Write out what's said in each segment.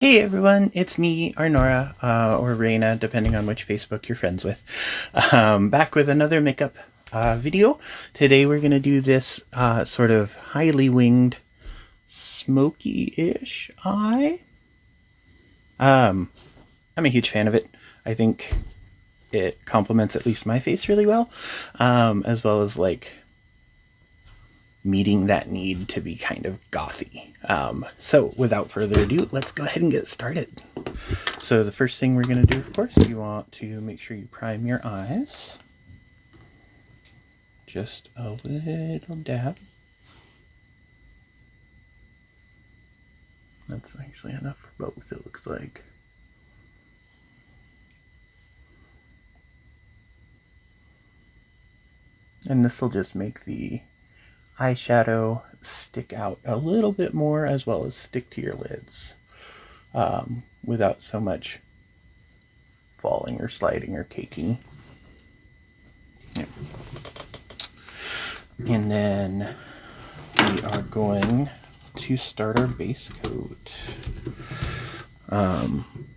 Hey everyone, it's me, Arnora, or Reina, depending on which Facebook you're friends with. Back with another makeup video. Today we're going to do this sort of highly winged, smoky-ish eye. I'm a huge fan of it. I think it complements at least my face really well, as well as like meeting that need to be kind of gothy. So without further ado, let's go ahead and get started. So the first thing we're going to do, of course, you want to make sure you prime your eyes. Just a little dab. That's actually enough for both, it looks like. And this will just make the eyeshadow stick out a little bit more, as well as stick to your lids without so much falling or sliding or caking. Yep. And then we are going to start our base coat.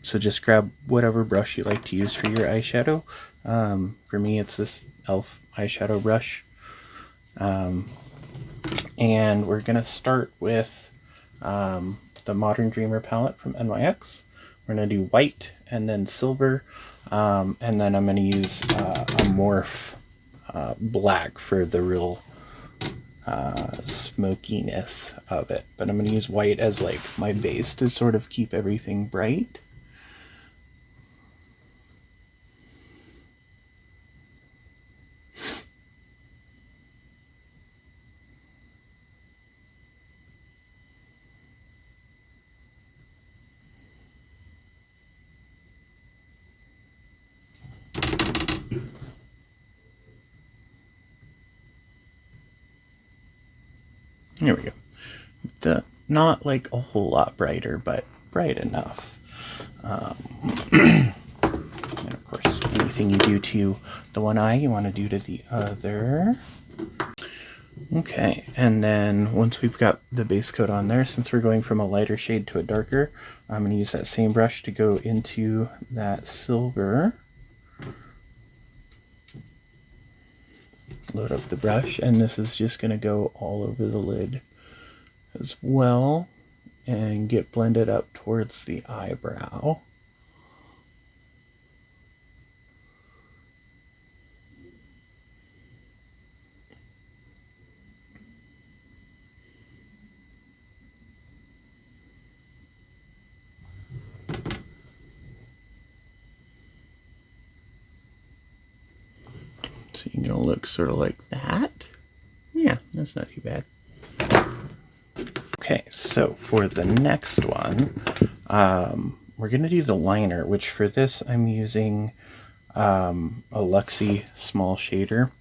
So just grab whatever brush you like to use for your eyeshadow. For me, it's this e.l.f. eyeshadow brush. And we're going to start with the Modern Dreamer palette from NYX. We're going to do white and then silver, and then I'm going to use a Morph black for the real smokiness of it. But I'm going to use white as like my base to sort of keep everything bright. There we go. Not like a whole lot brighter, but bright enough. And of course, anything you do to the one eye, you want to do to the other. Okay, and then once we've got the base coat on there, since we're going from a lighter shade to a darker, I'm going to use that same brush to go into that silver. Load up the brush, and this is just going to go all over the lid as well and get blended up towards the eyebrow. So you're going to look sort of like that. Yeah, that's not too bad. Okay, so for the next one, we're going to do the liner, which for this I'm using a Luxie small shader.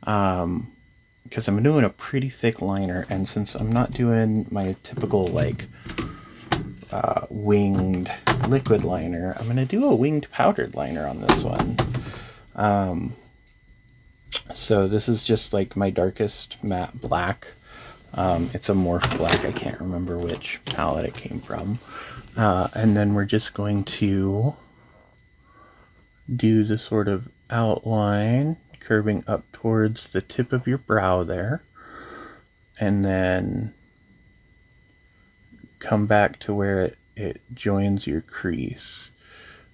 Because I'm doing a pretty thick liner, and since I'm not doing my typical like winged liquid liner, I'm going to do a winged powdered liner on this one. So this is just like my darkest matte black. It's a Morph black. I can't remember which palette it came from. And then we're just going to do the sort of outline curving up towards the tip of your brow there. And then come back to where it joins your crease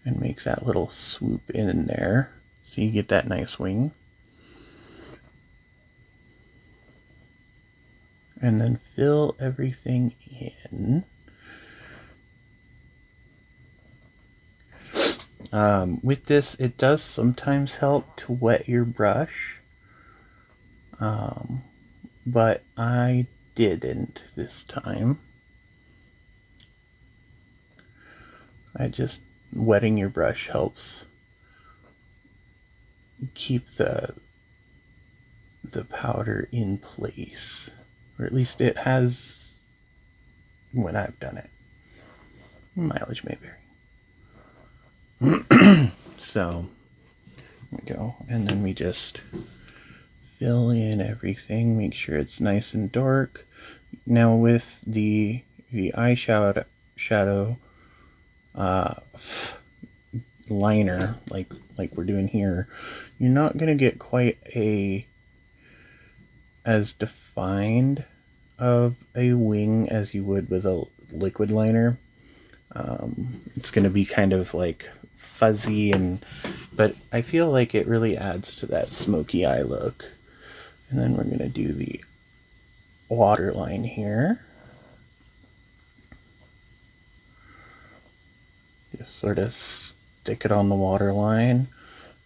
and makes that little swoop in there. So you get that nice wing. And then fill everything in. With this, it does sometimes help to wet your brush, but I didn't this time. Wetting your brush helps keep the powder in place. Or at least it has when I've done it. Mileage may vary. So, there we go. And then we just fill in everything, make sure it's nice and dark. Now with the eyeshadow, liner like we're doing here, you're not going to get quite as defined of a wing as you would with a liquid liner. It's going to be kind of like fuzzy, but I feel like it really adds to that smoky eye look. And then we're going to do the waterline here. Just sort of stick it on the waterline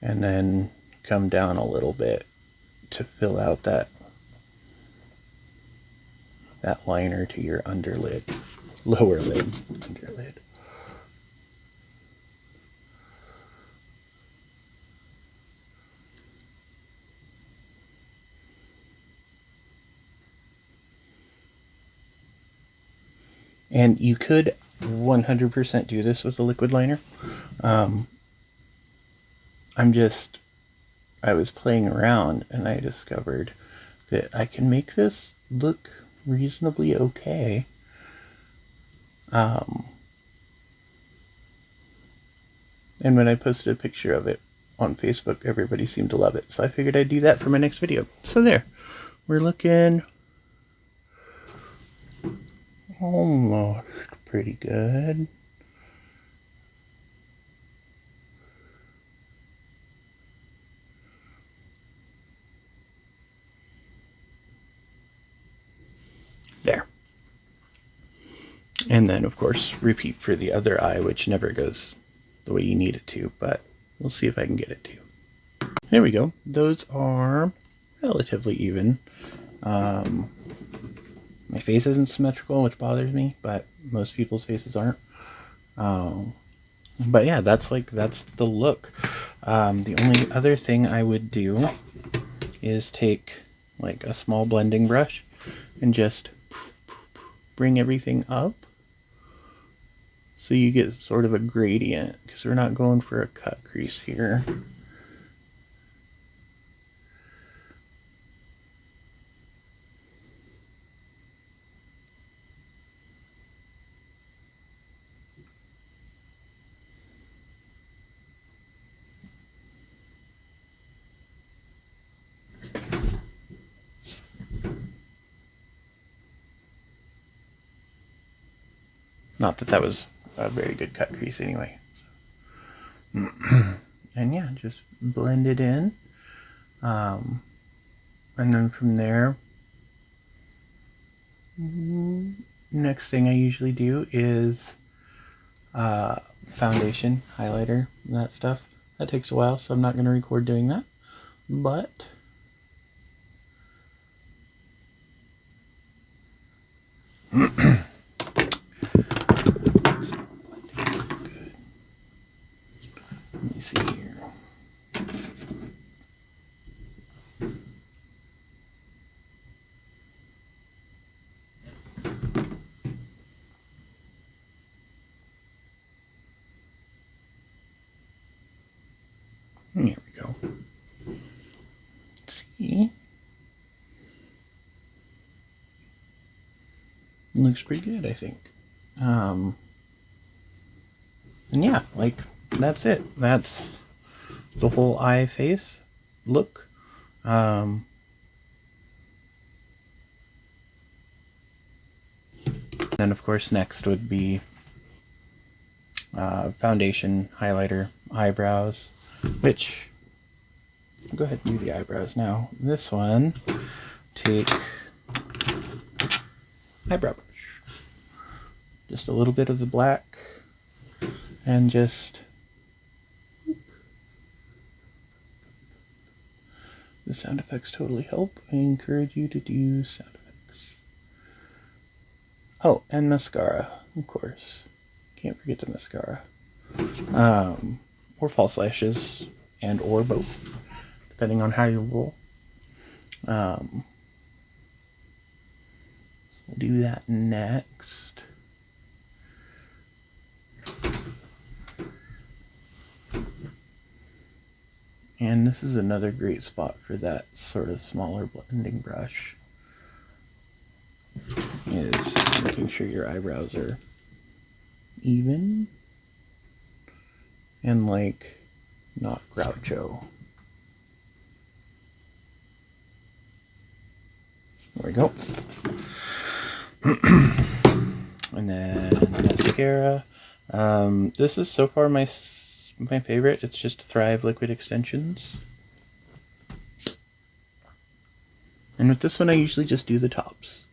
and then come down a little bit to fill out that liner to your underlid, lower lid, underlid. And you could 100% do this with a liquid liner. I was playing around and I discovered that I can make this look reasonably okay. And when I posted a picture of it on Facebook, everybody seemed to love it. So I figured I'd do that for my next video. So there, we're looking almost pretty good. There. And then, of course, repeat for the other eye, which never goes the way you need it to, but we'll see if I can get it to. There we go. Those are relatively even. My face isn't symmetrical, which bothers me, but most people's faces aren't. But yeah, that's the look. The only other thing I would do is take like a small blending brush and just bring everything up so you get sort of a gradient, because we're not going for a cut crease here. Not that that was a very good cut crease anyway. And yeah, just blend it in. And then from there, next thing I usually do is foundation, highlighter, and that stuff. That takes a while, so I'm not going to record doing that. But let me see here. There we go. Let's see. Looks pretty good, I think. And yeah, like, that's it. That's the whole eye face look. Then of course next would be foundation, highlighter, eyebrows, which, go ahead and do the eyebrows now. This one, take eyebrow brush. Just a little bit of the black and just the sound effects totally help. I encourage you to do sound effects. Oh, and mascara, of course. Can't forget the mascara. Or false lashes, and or both, depending on how you roll. So we'll do that next. And this is another great spot for that sort of smaller blending brush, is making sure your eyebrows are even. and like not Groucho. There we go. And then mascara. This is so far my favorite. It's just Thrive Liquid Extensions. And with this one, I usually just do the tops.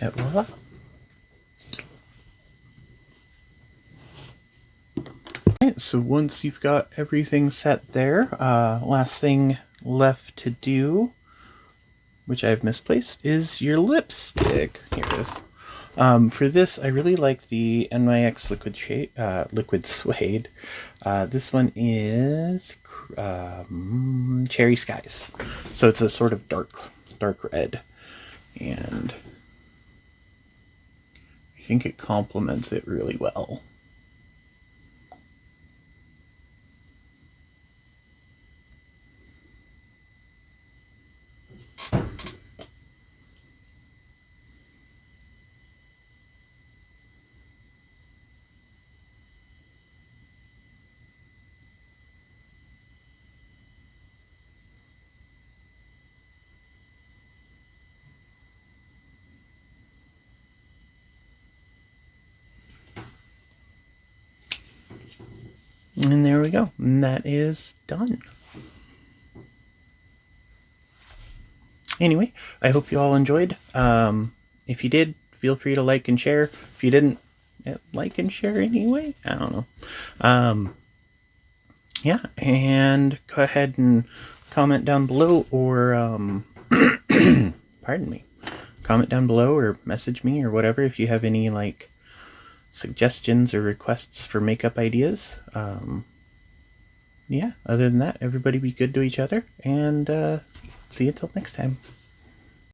Et voila. Alright, so once you've got everything set there, last thing left to do, which I've misplaced, is your lipstick. Here it is. For this, I really like the NYX Liquid Suede. This one is Cherry Skies. So it's a sort of dark red. And I think it complements it really well. And there we go. And that is done. Anyway, I hope you all enjoyed. If you did, feel free to like and share. If you didn't, like and share anyway. I don't know. Yeah, and go ahead and comment down below, or pardon me, comment down below or message me or whatever if you have any like suggestions or requests for makeup ideas. Yeah, other than that, everybody be good to each other, and see you till next time.